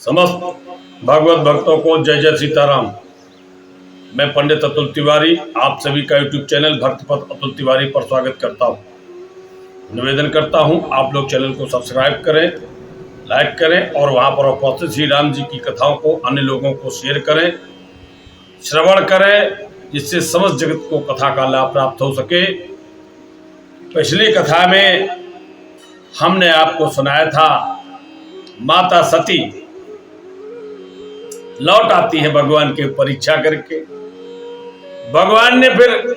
समस्त भागवत भक्तों को जय जय सीताराम। मैं पंडित अतुल तिवारी आप सभी का यूट्यूब चैनल भक्तिपथ अतुल तिवारी पर स्वागत करता हूं। निवेदन करता हूं आप लोग चैनल को सब्सक्राइब करें, लाइक करें और वहां पर उपस्थित श्री राम जी की कथाओं को अन्य लोगों को शेयर करें, श्रवण करें, जिससे समस्त जगत को कथा का लाभ प्राप्त हो सके। पिछली कथा में हमने आपको सुनाया था माता सती लौट आती है भगवान की परीक्षा करके। भगवान ने फिर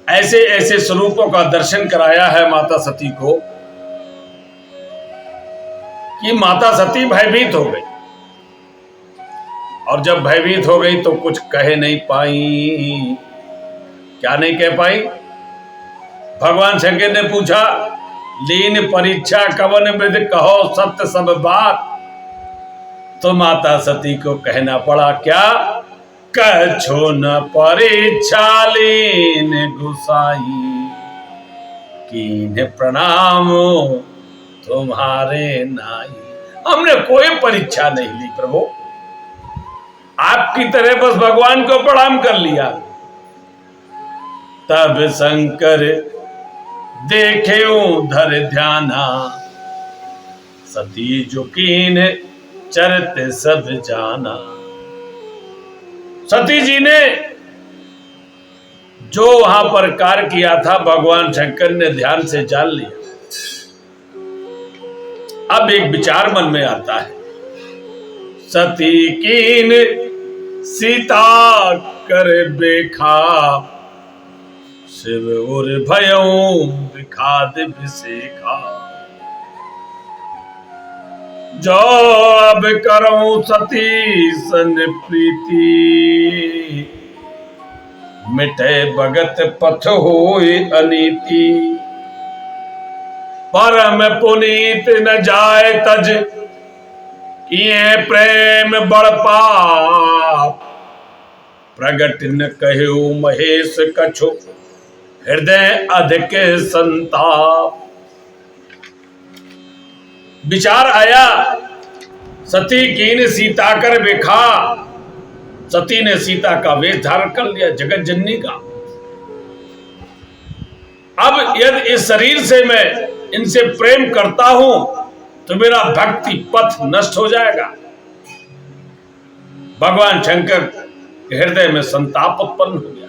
ऐसे ऐसे स्वरूपों का दर्शन कराया है माता सती को कि माता सती भयभीत हो गई, और जब भयभीत हो गई तो कुछ कह नहीं पाई। क्या नहीं कह पाई? भगवान शंकर ने पूछा, लीन परीक्षा कवन विध कहो सत्य सब बात। तो माता सती को कहना पड़ा क्या? कछो न परीक्षा लीन गुसाई, कीन्ह प्रणाम तुम्हारे नाई। हमने कोई परीक्षा नहीं ली प्रभु, आपकी तरह बस भगवान को प्रणाम कर लिया। तब शंकर देखे धर ध्याना, सती जो कीन चरत सब जाना। सती जी ने जो वहां पर कार्य किया था भगवान शंकर ने ध्यान से जान लिया। अब एक विचार मन में आता है, सती कीन सीता कर बेखा, शिव उर भयऊ विखाद विसेखा। जो अब करूं सती सन प्रीति, मिटे भगत पथ होय अनीति। परम पुनीत न जाय तज, किए प्रेम बड़ पाप। प्रगट न कहु महेश कछु, हृदय अधिक संताप। विचार आया, सती कीन सीता कर बेखा। सती ने सीता का वेश धारण कर लिया, जगत जननी का। अब यदि इस शरीर से मैं इनसे प्रेम करता हूं तो मेरा भक्ति पथ नष्ट हो जाएगा। भगवान शंकर के हृदय में संताप उत्पन्न हो गया।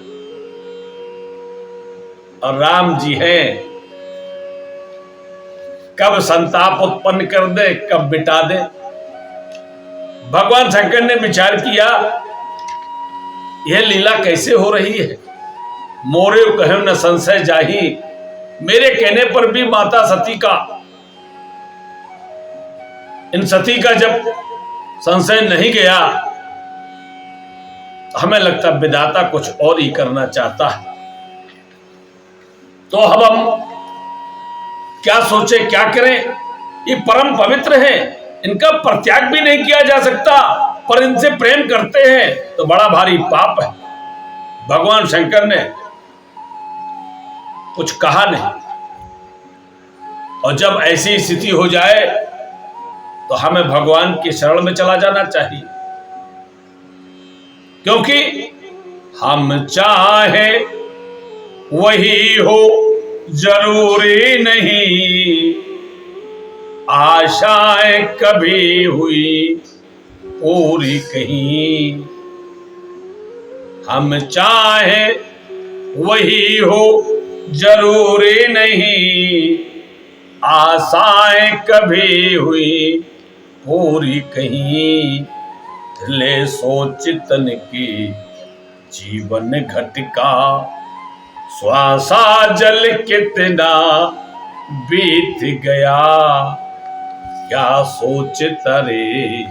और राम जी हैं, कब संताप उत्पन्न कर दे कब मिटा दे। भगवान शंकर ने विचार किया, यह लीला कैसे हो रही है। मोरे कहे न संशय जाही। मेरे कहने पर भी माता सती का, इन सती का जब संशय नहीं गया, हमें लगता विधाता कुछ और ही करना चाहता है। तो अब हम क्या सोचे, क्या करें? ये परम पवित्र हैं, इनका परित्याग भी नहीं किया जा सकता, पर इनसे प्रेम करते हैं तो बड़ा भारी पाप है। भगवान शंकर ने कुछ कहा नहीं। और जब ऐसी स्थिति हो जाए तो हमें भगवान की शरण में चला जाना चाहिए, क्योंकि हम चाहे वही हो जरूरी नहीं, आशाएं कभी हुई पूरी कहीं। हम चाहे वही हो जरूरी नहीं, आशाएं कभी हुई पूरी कहीं। ले सोच तन की जीवन घटिका, श्वासा जल कितना बीत गया। क्या सोच तरे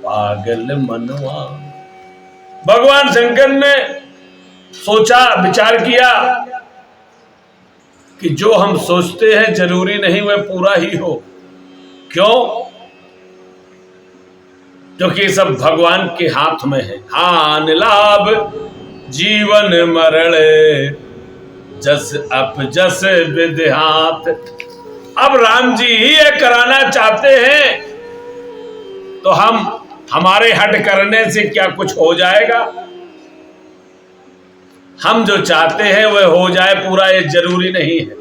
पागल मनवा। भगवान शंकर ने सोचा, विचार किया कि जो हम सोचते हैं जरूरी नहीं वह पूरा ही हो। क्यों? क्योंकि सब भगवान के हाथ में है। हान लाभ जीवन मरण, जस अप जस विधात। अब राम जी ही ये कराना चाहते हैं तो हमारे हट करने से क्या कुछ हो जाएगा? हम जो चाहते हैं वह हो जाए पूरा, ये जरूरी नहीं है।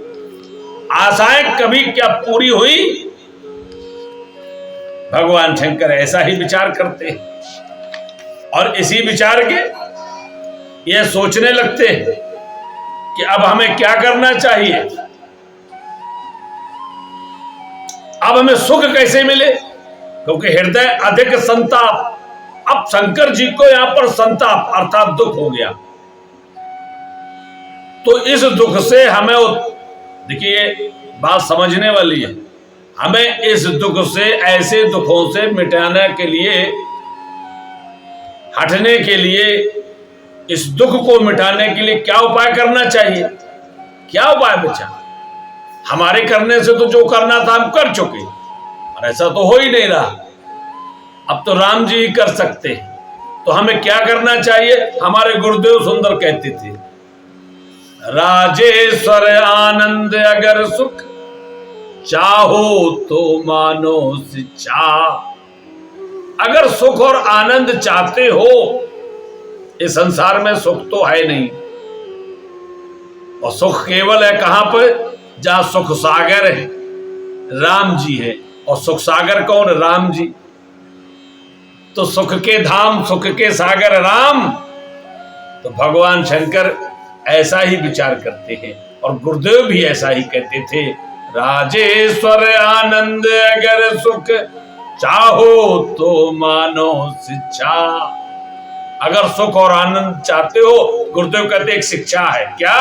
आशाएं कभी क्या पूरी हुई? भगवान शंकर ऐसा ही विचार करते हैं और इसी विचार के ये सोचने लगते हैं कि अब हमें क्या करना चाहिए, अब हमें सुख कैसे मिले, क्योंकि हृदय अधिक संताप। अब शंकर जी को यहां पर संताप अर्थात दुख हो गया। तो इस दुख से हमें, देखिए बात समझने वाली है, हमें इस दुख से, ऐसे दुखों से मिटाने के लिए, हटने के लिए, इस दुख को मिटाने के लिए क्या उपाय करना चाहिए? क्या उपाय बचा? हमारे करने से तो जो करना था हम कर चुके, और ऐसा तो हो ही नहीं रहा। अब तो राम जी ही कर सकते हैं। तो हमें क्या करना चाहिए? हमारे गुरुदेव सुंदर कहते थे, राजेश्वर आनंद अगर सुख चाहो तो मानो शिक्षा। अगर सुख और आनंद चाहते हो, इस संसार में सुख तो है नहीं, और सुख केवल है कहां पर? जहां सुख सागर है, राम जी है। और सुख सागर कौन? राम जी। तो सुख के धाम, सुख के सागर राम। तो भगवान शंकर ऐसा ही विचार करते हैं, और गुरुदेव भी ऐसा ही कहते थे, राजेश्वर आनंद अगर सुख चाहो तो मानो शिक्षा। अगर सुख और आनंद चाहते हो, गुरुदेव कहते एक शिक्षा है। क्या?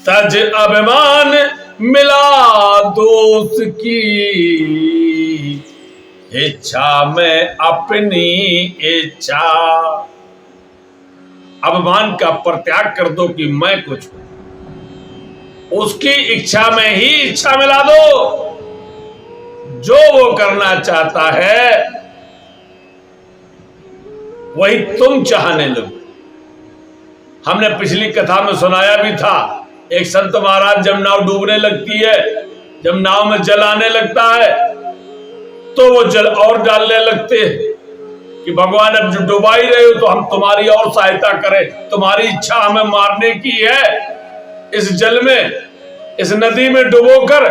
तज अभिमान मिला दोष की, इच्छा में अपनी इच्छा। अभिमान का परित्याग कर दो कि मैं कुछ हूं, उसकी इच्छा में ही इच्छा मिला दो। जो वो करना चाहता है वही तुम चाहने लगो। हमने पिछली कथा में सुनाया भी था, एक संत महाराज जब नाव डूबने लगती है, जब नाव में जल आने लगता है, तो वो जल और डालने लगते हैं कि भगवान अब जो डुबा ही रहे हो तो हम तुम्हारी और सहायता करें, तुम्हारी इच्छा हमें मारने की है इस जल में, इस नदी में डुबोकर,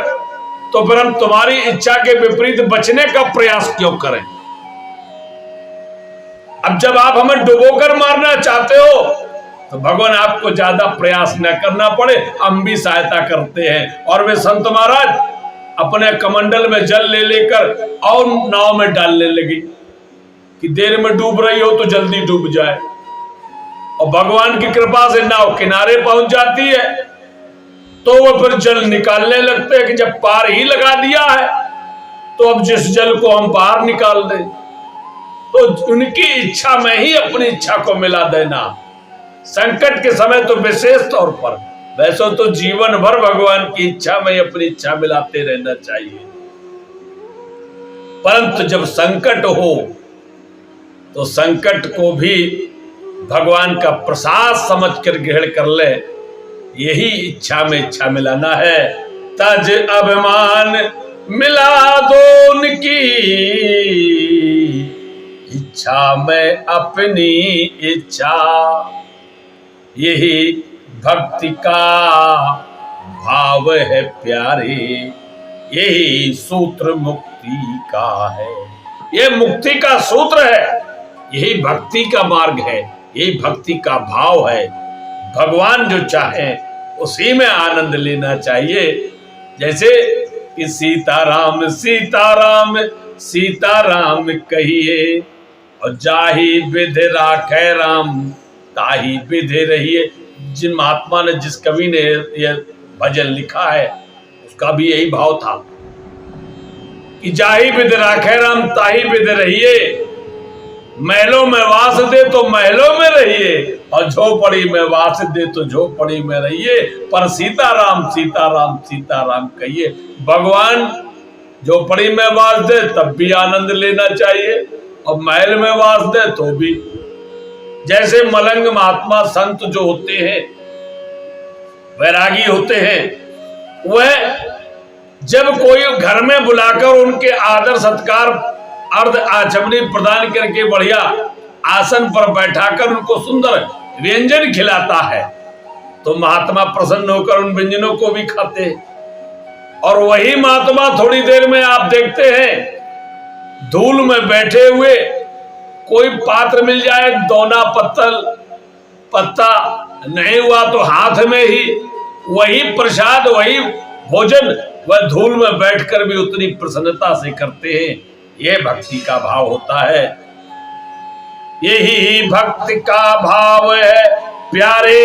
तो फिर हम तुम्हारी इच्छा के विपरीत बचने का प्रयास क्यों करें? अब जब आप हमें डुबोकर मारना चाहते हो तो भगवान आपको ज्यादा प्रयास न करना पड़े, हम भी सहायता करते हैं। और वे संत महाराज अपने कमंडल में जल ले लेकर और नाव में डालने लगी कि देर में डूब रही हो तो जल्दी डूब जाए। और भगवान की कृपा से नाव किनारे पहुंच जाती है, तो वो फिर जल निकालने लगते हैं कि जब पार ही लगा दिया है तो अब जिस जल को हम बाहर निकाल दें। तो उनकी इच्छा में ही अपनी इच्छा को मिला देना, संकट के समय तो विशेष तौर पर, वैसे तो जीवन भर भगवान की इच्छा में अपनी इच्छा मिलाते रहना चाहिए। परंतु जब संकट हो तो संकट को भी भगवान का प्रसाद समझकर ग्रहण कर ले, यही इच्छा में इच्छा मिलाना है। तज अभिमान मिला दो उनकी, इच्छा में अपनी इच्छा। यही भक्ति का भाव है प्यारे, यही सूत्र मुक्ति का है। ये मुक्ति का सूत्र है, यही भक्ति का मार्ग है, यही भक्ति का भाव है। भगवान जो चाहे उसी में आनंद लेना चाहिए। जैसे कि सीताराम सीताराम सीताराम कहिए, और जाही विध राखे राम ताही विध रहिए। जिन महात्मा ने, जिस कवि ने यह भजन लिखा है, उसका भी यही भाव था कि जाही विध राखे राम ताही विध रहिए। महलों में वास दे तो महलों में रहिए, और झोपड़ी में वास दे तो झोपड़ी में रहिए। पर सीताराम सीताराम सीताराम कहिए। भगवान झोपड़ी में वास दे तब भी आनंद लेना चाहिए, और महल में वास दे तो भी। जैसे मलंग महात्मा संत जो होते हैं, वैरागी होते हैं, वह जब कोई घर में बुलाकर उनके आदर सत्कार अर्ध आचमनी प्रदान करके बढ़िया आसन पर बैठाकर उनको सुंदर व्यंजन खिलाता है, तो महात्मा प्रसन्न होकर उन व्यंजनों को भी खाते हैं। और वही महात्मा थोड़ी देर में आप देखते हैं धूल में बैठे हुए कोई पात्र मिल जाए, दोना पत्तल पत्ता नहीं हुआ तो हाथ में ही वही प्रसाद वही भोजन वह धूल में बैठकर भी उतनी प्रसन्नता से करते हैं। यह भक्ति का भाव होता है, यही भक्ति का भाव है, प्यारे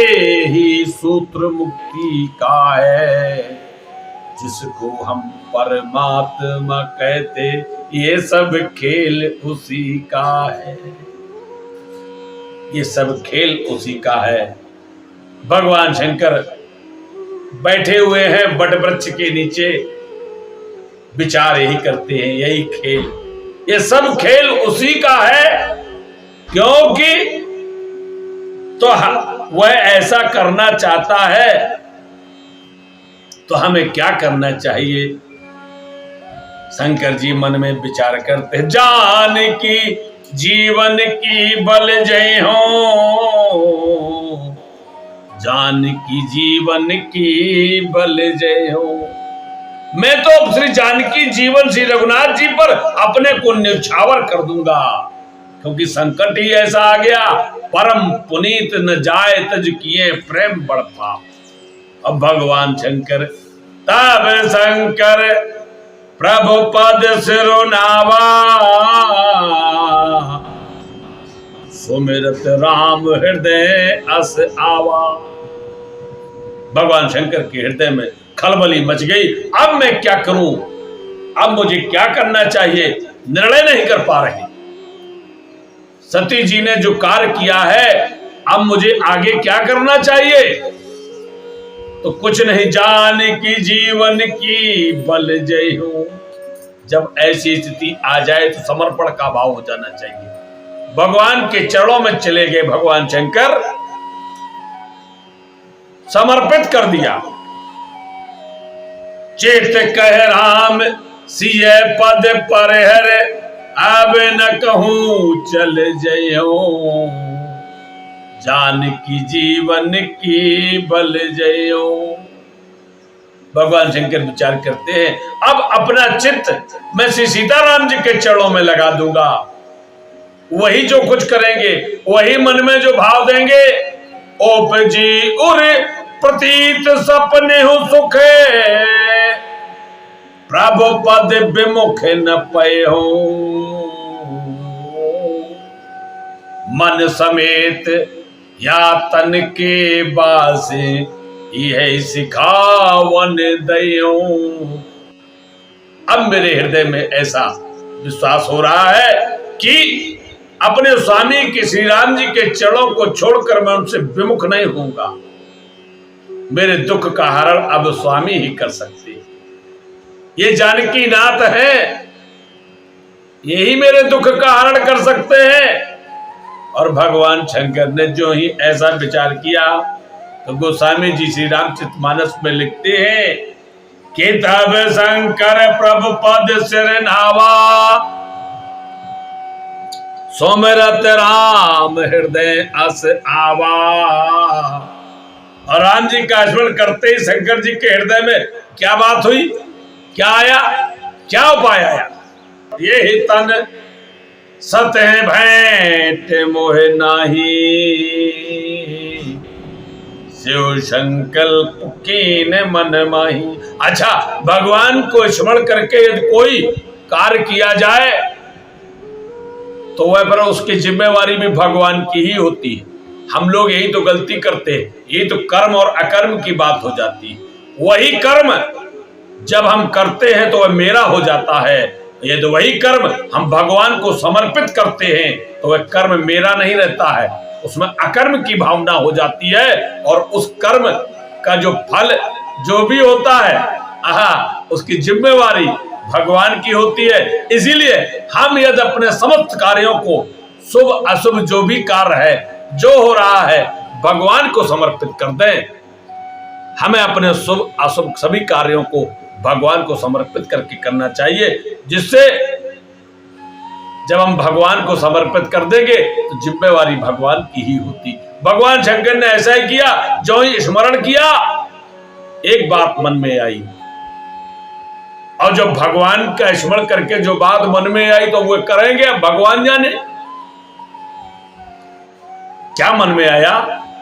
ही सूत्र मुक्ति का है, जिसको हम परमात्मा कहते, ये सब खेल उसी का है, ये सब खेल उसी का है। भगवान शंकर बैठे हुए हैं बट वृक्ष के नीचे, विचार यही करते हैं, यही खेल, ये सब खेल उसी का है, क्योंकि तो वह ऐसा करना चाहता है, तो हमें क्या करना चाहिए? शंकर जी मन में विचार करते हैं, जान की जीवन की बल जय हो, जान की जीवन की बल जय हो। मैं तो श्री जानकी जीवन श्री रघुनाथ जी पर अपने को न्यौछावर कर दूंगा, क्योंकि संकट ही ऐसा आ गया, परम पुनीत न जाए तज किए प्रेम बढ़ता। अब भगवान शंकर तब शंकर प्रभु पद सिरुनावा, सुमिरत राम हृदय अस आवा। भगवान शंकर के हृदय में खलबली मच गई, अब मैं क्या करूं, अब मुझे क्या करना चाहिए, निर्णय नहीं कर पा रहे। सती जी ने जो कार्य किया है, अब मुझे आगे क्या करना चाहिए? तो कुछ नहीं, जान की जीवन की बल जय हो। जब ऐसी स्थिति आ जाए तो समर्पण का भाव हो जाना चाहिए। भगवान के चरणों में चले गए भगवान शंकर, समर्पित कर दिया। चेत कह राम सिय पद पर हर, अब न कहूं चल जयो, जान की जीवन की बल जयो। भगवान शंकर विचार करते हैं, अब अपना चित्त मैं श्री सीताराम जी के चरणों में लगा दूंगा, वही जो कुछ करेंगे, वही मन में जो भाव देंगे। ओपजी उर प्रतीत सपने हो सुखे, प्रभु पद विमुख न पय हो, मन समेत या तन के बासे, यह सिखावन दयो। अब मेरे हृदय में ऐसा विश्वास हो रहा है कि अपने स्वामी के श्री राम जी के चरणों को छोड़कर मैं उनसे विमुख नहीं होऊंगा। मेरे दुख का हरण अब स्वामी ही कर सकते, ये जानकी नाथ है, यही मेरे दुख का हरण कर सकते हैं। और भगवान शंकर ने जो ही ऐसा विचार किया, तो गोस्वामी जी श्री रामचरितमानस में लिखते हैं कि तब शंकर प्रभु पद सिर नावा, सुमिरत राम हृदय अस आवा। और राम जी का स्मरण करते ही शंकर जी के हृदय में क्या बात हुई, क्या आया, क्या उपाय आया? ये ही तन सतह भेंट मोहे नाही, शिव संकल्प कीन मन माही। अच्छा, भगवान को स्मरण करके यदि कोई कार्य किया जाए तो वह पर उसकी जिम्मेवारी भी भगवान की ही होती है। हम लोग यही तो गलती करते हैं, यही तो कर्म और अकर्म की बात हो जाती है। वही कर्म जब हम करते हैं तो वह मेरा हो जाता है, यदि वही कर्म हम भगवान को समर्पित करते हैं तो वह कर्म मेरा नहीं रहता है, उसमें अकर्म की भावना हो जाती है। और उस कर्म का जो फल जो भी होता है, उसकी जिम्मेवारी भगवान की होती है। इसीलिए हम यदि अपने समस्त कार्यों को, शुभ अशुभ जो भी कार्य है, जो हो रहा है, भगवान को समर्पित कर दें। हमें अपने शुभ अशुभ सभी कार्यों को भगवान को समर्पित करके करना चाहिए, जिससे जब हम भगवान को समर्पित कर देंगे तो जिम्मेवारी भगवान की ही होती। भगवान शंकर ने ऐसा ही किया। जो ही स्मरण किया एक बात मन में आई, और जब भगवान का स्मरण करके जो बात मन में आई तो वो करेंगे, अब भगवान जाने क्या मन में आया।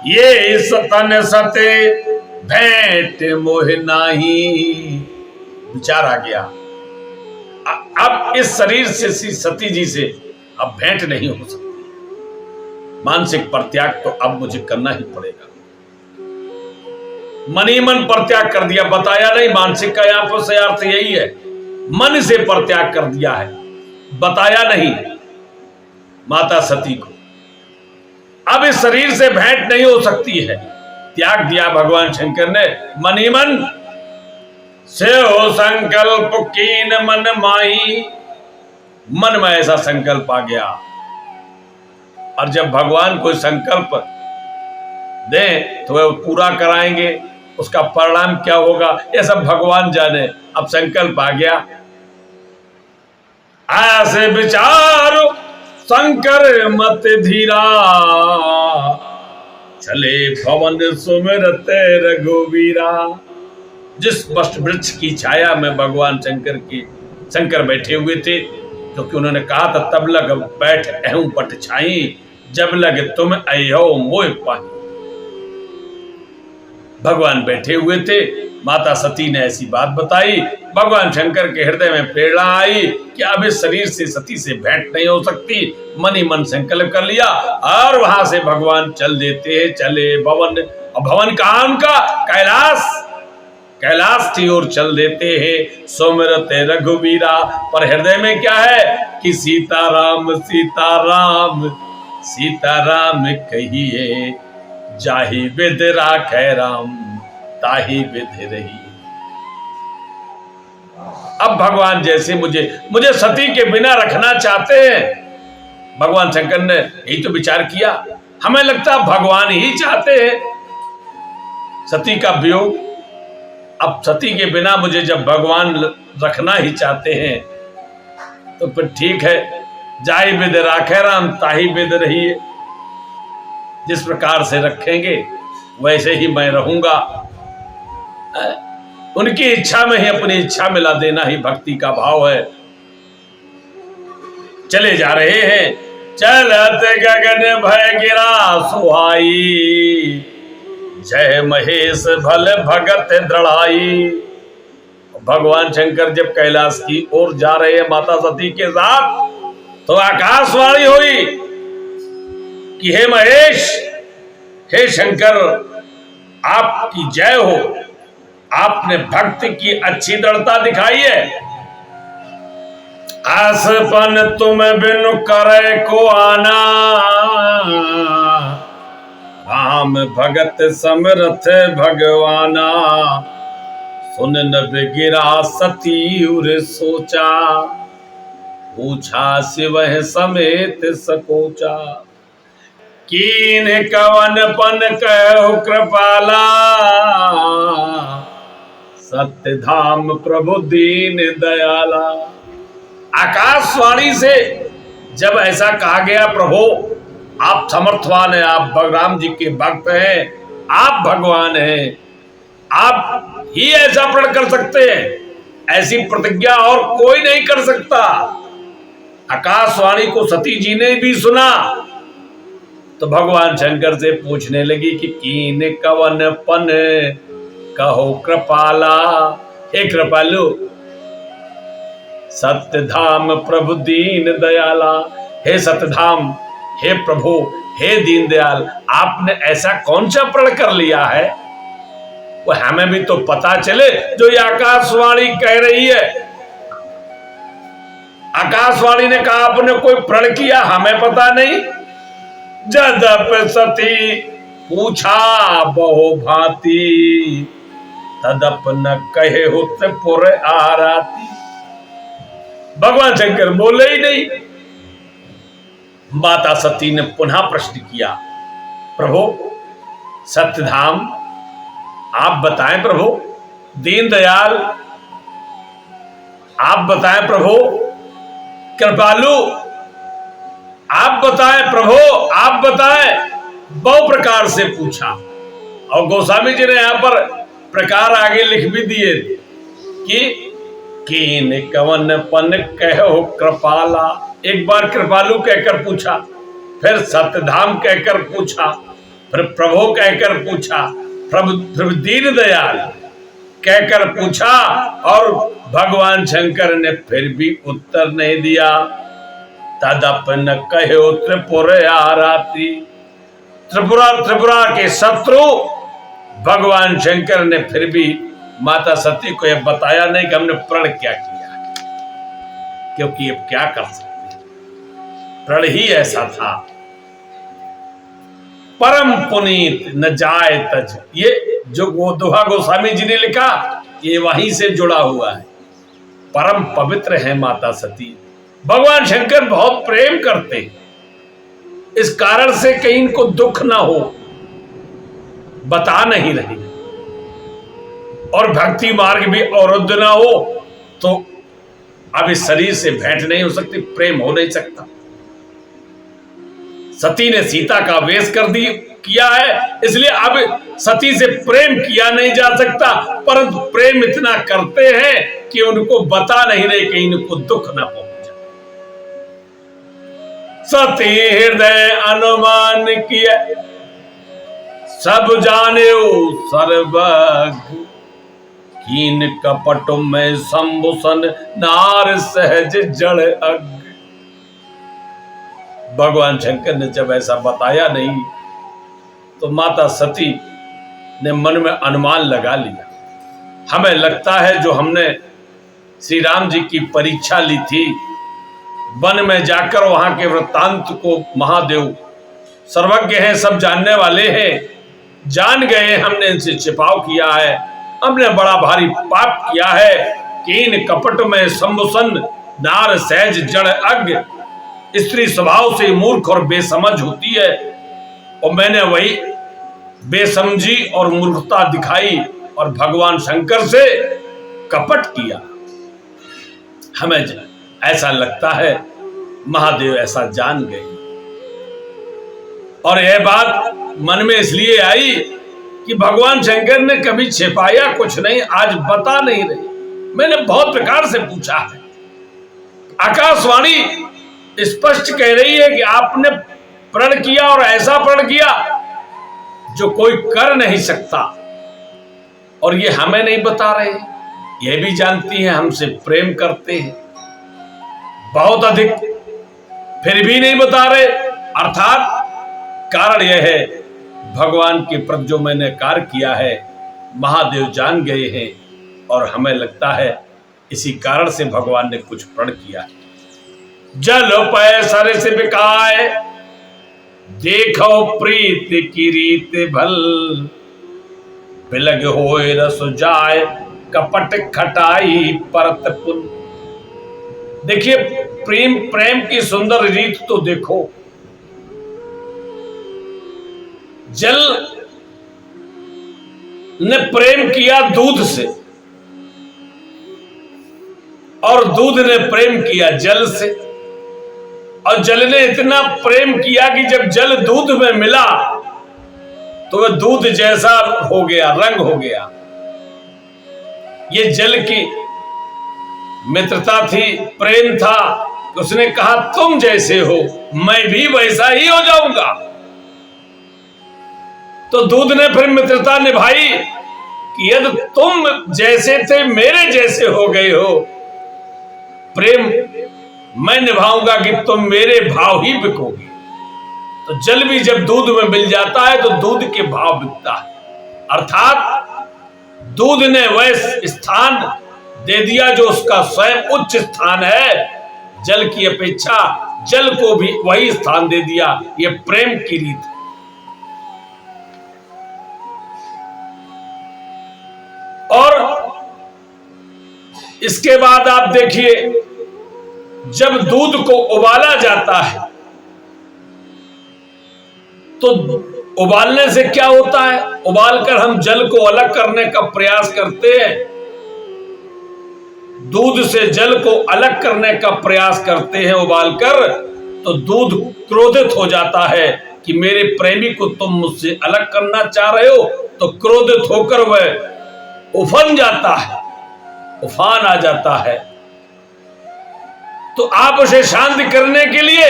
ये सतन सते भेंट मोह नाही, विचार आ गया। अब इस शरीर से सती जी से अब भेंट नहीं हो सकती, मानसिक परित्याग तो अब मुझे करना ही पड़ेगा। मन ही मन परित्याग कर दिया, बताया नहीं। मानसिक का यहां पर से अर्थ यही है, मन से परित्याग कर दिया है, बताया नहीं माता सती को। अब इस शरीर से भेंट नहीं हो सकती है, त्याग दिया भगवान शंकर ने। मन ही मन से हो संकल्प कीन मन माही, मन में ऐसा संकल्प आ गया। और जब भगवान कोई संकल्प दे तो वह पूरा कराएंगे, उसका परिणाम क्या होगा यह सब भगवान जाने। अब संकल्प आ गया, ऐसे विचार शंकर मत धीरा, चले भवन सुमिरते रघुवीरा। जिस वट वृक्ष की छाया में भगवान शंकर बैठे हुए थे, क्योंकि उन्होंने कहा था तब लग बैठ अहूं पट छाई, जब लग तुम अयो मोह पाई। भगवान बैठे हुए थे, माता सती ने ऐसी बात बताई। भगवान शंकर के हृदय में प्रेरणा आई कि अब इस शरीर से सती से भेंट नहीं हो सकती। मन ही मन संकल्प कर लिया और वहां से भगवान चल देते हैं, चले भवन। भवन कहां उनका? कैलाश की ओर चल देते हैं। सुमिरते रघुवीरा, पर हृदय में क्या है कि सीताराम सीताराम सीताराम कहिए, जाहि विध राखै राम ताहि विध रही। अब भगवान जैसे मुझे सती के बिना रखना चाहते हैं। भगवान शंकर ने यही तो विचार किया। हमें लगता है भगवान ही चाहते हैं सती का वियोग। अब सती के बिना मुझे जब भगवान रखना ही चाहते हैं तो फिर ठीक है, जाहि विध राखै राम ताहि विध रहिए। जिस प्रकार से रखेंगे वैसे ही मैं रहूंगा। उनकी इच्छा में ही अपनी इच्छा मिला देना ही भक्ति का भाव है। चले जा रहे हैं, चलत गगन भय गिरा सुहाई, जय महेश भल भगत दृढ़ाई। भगवान शंकर जब कैलाश की ओर जा रहे हैं माता सती के साथ, तो आकाशवाणी हुई कि हे महेश, हे शंकर, आपकी जय हो। आपने भक्ति की अच्छी दृढ़ता दिखाई है। आसपन तुम बिनु करे को आना, राम भगत समरथ भगवाना। सुन नभ गिरा सती उर सोचा, पूछा शिव समेत सकोचा। कीन कवन पन कहो कृपाला, सत्य धाम प्रभु दीन दयाला। आकाशवाणी से जब ऐसा कहा गया, प्रभु आप समर्थवान हैं, आप बलराम जी के भक्त हैं, आप भगवान हैं, आप ही ऐसा प्रण कर सकते हैं। ऐसी प्रतिज्ञा और कोई नहीं कर सकता। आकाशवाणी को सती जी ने भी सुना तो भगवान शंकर से पूछने लगी कि कीन कवन पन कहो कृपाला। हे कृपालु, सत्यधाम प्रभु दीन दयाला। हे सत्यधाम, हे प्रभु, हे दीन दयाल, आपने ऐसा कौन सा प्रण कर लिया है? वो हमें भी तो पता चले जो ये आकाशवाणी कह रही है। आकाशवाणी ने कहा आपने कोई प्रण किया, हमें पता नहीं। जदप सती पूछा बहु भांति, तदप न कहे हुत पुर आराती। भगवान शंकर बोले ही नहीं। माता सती ने पुनः प्रश्न किया, प्रभु सत्यधाम आप बताएं, प्रभु दीनदयाल आप बताएं, प्रभु कृपालु आप बताएं प्रभु, आप बताएं। बहु प्रकार से पूछा। और गोस्वामी जी ने यहां पर प्रकार आगे लिख भी दिए कि कीन कवन पन कहो कृपाला। एक बार कृपालु कहकर पूछा, फिर सत्यधाम कहकर पूछा, फिर प्रभु कहकर पूछा, प्रभु दीन दयाल कहकर पूछा, और भगवान शंकर ने फिर भी उत्तर नहीं दिया। तदपन कहो त्रिपुराराती। त्रिपुरा के शत्रु भगवान शंकर ने फिर भी माता सती को यह बताया नहीं कि हमने प्रण क्या किया, क्योंकि अब क्या कर सकते, प्रण ही ऐसा था। परम पुनीत न जाए तज, ये जो दोहा गोस्वामी जी ने लिखा, ये वहीं से जुड़ा हुआ है। परम पवित्र है माता सती। भगवान शंकर बहुत प्रेम करते, इस कारण से कहीं इनको दुख ना हो, बता नहीं रही। और भक्ति मार्ग भी अवरुद्ध ना हो, तो अब इस शरीर से भेंट नहीं हो सकती, प्रेम हो नहीं सकता। सती ने सीता का वेश किया है, इसलिए अब सती से प्रेम किया नहीं जा सकता, परंतु प्रेम इतना करते हैं कि उनको बता नहीं रहे कि इनको दुख ना पहुंचे। सती हृदय अनुमान किया, सब जाने सर्वज्ञ, कीन कपट में संभूषण नार सहज जड़ अग्नि। भगवान शंकर ने जब ऐसा बताया नहीं, तो माता सती ने मन में अनुमान लगा लिया। हमें लगता है जो हमने श्री राम जी की परीक्षा ली थी, वन में जाकर वहां के वृत्तांत को महादेव सर्वज्ञ हैं, सब जानने वाले हैं, जान गए हमने इनसे छिपाव किया है, हमने बड़ा भारी पाप किया है। कीन कपट में संभूषण नार सहज जड़ अज्ञ। स्त्री स्वभाव से मूर्ख और बेसमझ होती है, और मैंने वही बेसमझी और मूर्खता दिखाई और भगवान शंकर से कपट किया। हमें ऐसा लगता है महादेव ऐसा जान गए, और यह बात मन में इसलिए आई कि भगवान शंकर ने कभी छिपाया कुछ नहीं, आज बता नहीं रहे। मैंने बहुत प्रकार से पूछा है, आकाशवाणी स्पष्ट कह रही है कि आपने प्रण किया, और ऐसा प्रण किया जो कोई कर नहीं सकता, और ये हमें नहीं बता रहे। ये भी जानती हैं हमसे प्रेम करते हैं बहुत अधिक, फिर भी नहीं बता रहे। अर्थात कारण यह है, भगवान के प्रति जो मैंने कार्य किया है महादेव जान गए हैं, और हमें लगता है इसी कारण से भगवान ने कुछ प्रण किया है। जल पै सर से बिकाए, देखो प्रीत की रीत भल, बिलग होए रस जाए, कपट खटाई परत पुन। देखिए प्रेम की सुंदर रीत तो देखो। जल ने प्रेम किया दूध से, और दूध ने प्रेम किया जल से, और जल ने इतना प्रेम किया कि जब जल दूध में मिला तो वह दूध जैसा हो गया, रंग हो गया। ये जल की मित्रता थी, प्रेम था। उसने कहा तुम जैसे हो मैं भी वैसा ही हो जाऊंगा। तो दूध ने फिर मित्रता निभाई कि यदि तुम जैसे थे मेरे जैसे हो गए हो, प्रेम मैं निभाऊंगा कि तुम मेरे भाव ही बिकोगे। तो जल भी जब दूध में मिल जाता है तो दूध के भाव बिकता है। अर्थात दूध ने वह स्थान दे दिया जो उसका स्वयं उच्च स्थान है, जल की अपेक्षा जल को भी वही स्थान दे दिया। ये प्रेम की रीत है। और इसके बाद आप देखिए, जब दूध को उबाला जाता है तो उबालने से क्या होता है, उबालकर हम जल को अलग करने का प्रयास करते हैं, दूध से जल को अलग करने का प्रयास करते हैं उबालकर, तो दूध क्रोधित हो जाता है कि मेरे प्रेमी को तुम मुझसे अलग करना चाह रहे हो, तो क्रोधित होकर वह उफन जाता है, उफान आ जाता है। तो आप उसे शांत करने के लिए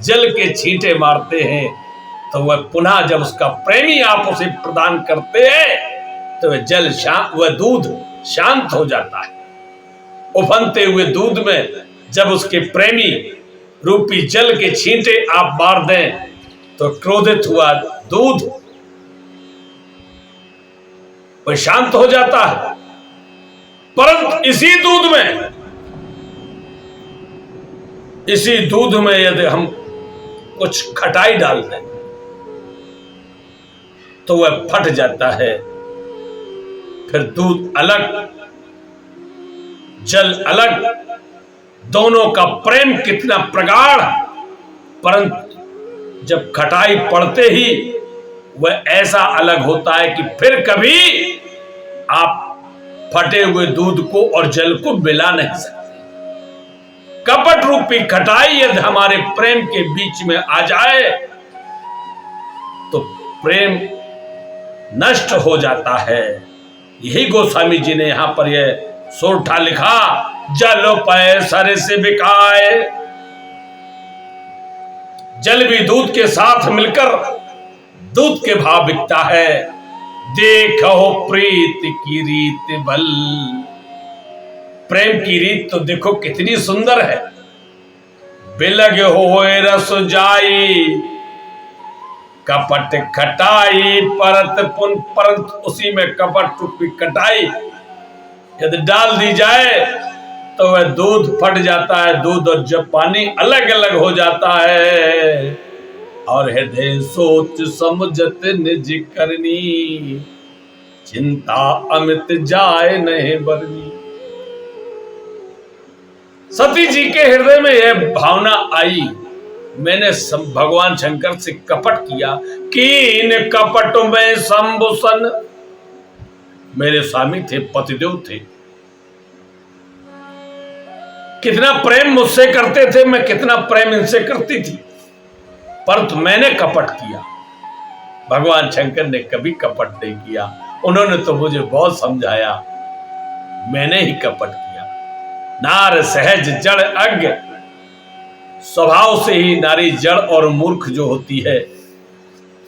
जल के छींटे मारते हैं, तो वह पुनः जब उसका प्रेमी आप उसे प्रदान करते हैं तो वह दूध शांत हो जाता है। उफनते हुए दूध में जब उसके प्रेमी रूपी जल के छींटे आप मार दें तो क्रोधित हुआ दूध वह शांत हो जाता है। परंतु इसी दूध में यदि हम कुछ खटाई डाल दें तो वह फट जाता है। फिर दूध अलग, जल अलग, दोनों का प्रेम कितना प्रगाढ़, परंतु जब खटाई पड़ते ही वह ऐसा अलग होता है कि फिर कभी आप फटे हुए दूध को और जल को मिला नहीं सकते। कपट रूपी खटाई यदि हमारे प्रेम के बीच में आ जाए तो प्रेम नष्ट हो जाता है। यही गोस्वामी जी ने यहां पर यह सोरठा लिखा, जल पय सरे से बिकाए। जल भी दूध के साथ मिलकर दूध के भाव बिकता है। देखो प्रीत की रीत बल, प्रेम की रीत तो देखो कितनी सुंदर है। बिलग होए रस जाई, कपट खटाई परंतु उसी में कपट रूपी खटाई यदि डाल दी जाए तो वह दूध फट जाता है। दूध और जब पानी अलग अलग हो जाता है। और हृदय सोच समझत निज करनी, चिंता अमित जाए नहीं बरनी। सती जी के हृदय में यह भावना आई, मैंने भगवान शंकर से कपट किया कि इन कपटों में संभूषण। मेरे स्वामी थे, पतिदेव थे, कितना प्रेम मुझसे करते थे, मैं कितना प्रेम इनसे करती थी, परंतु मैंने कपट किया। भगवान शंकर ने कभी कपट नहीं किया। उन्होंने तो मुझे बहुत समझाया, मैंने ही कपट किया। नार सहज जड़ अज्ञ, स्वभाव से ही नारी जड़ और मूर्ख जो होती है,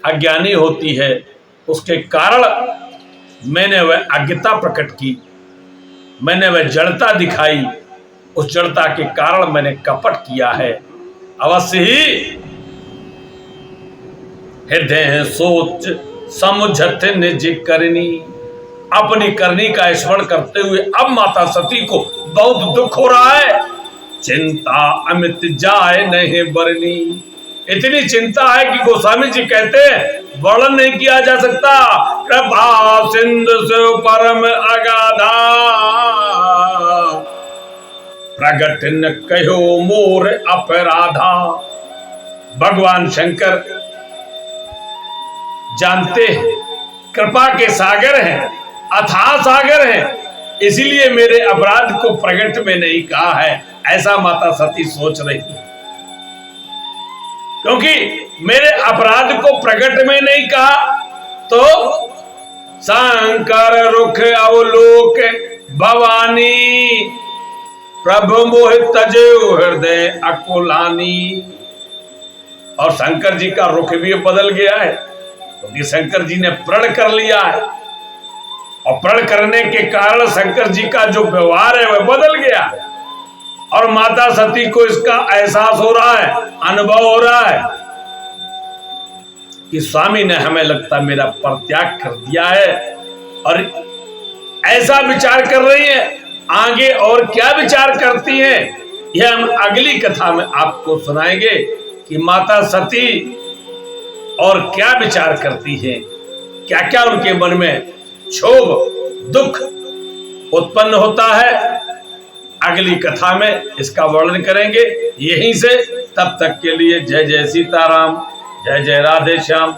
अज्ञानी होती है, उसके कारण मैंने वह अज्ञता प्रकट की, मैंने वह जड़ता दिखाई। उस जड़ता के कारण मैंने कपट किया है। अवश्य ही हृदय सोच समझत निज करनी, अपनी करनी का स्मरण करते हुए अब माता सती को बहुत दुख हो रहा है। चिंता अमित जाए नहीं बरनी, इतनी चिंता है कि गोस्वामी जी कहते हैं वर्णन नहीं किया जा सकता। कृपा सिंधु से परम अगाधा, प्रगट न कहो मोर अपराधा। भगवान शंकर जानते हैं कृपा के सागर हैं, अथाह सागर हैं, इसीलिए मेरे अपराध को प्रकट में नहीं कहा है, ऐसा माता सती सोच रही है। क्योंकि मेरे अपराध को प्रकट में नहीं कहा तो शंकर रुख अवलोक भवानी, प्रभु मोह तजे हृदय अकुलानी। और शंकर जी का रुख भी बदल गया है, क्योंकि शंकर जी ने प्रण कर लिया है, और प्रण करने के कारण शंकर जी का जो व्यवहार है वह बदल गया है। और माता सती को इसका एहसास हो रहा है, अनुभव हो रहा है कि स्वामी ने हमें लगता मेरा परित्याग कर दिया है। और ऐसा विचार कर रही है, आगे और क्या विचार करती हैं यह हम अगली कथा में आपको सुनाएंगे कि माता सती और क्या विचार करती हैं, क्या क्या उनके मन में क्षोभ दुख उत्पन्न होता है। अगली कथा में इसका वर्णन करेंगे यहीं से। तब तक के लिए जय जय सीताराम, जय जय राधे श्याम।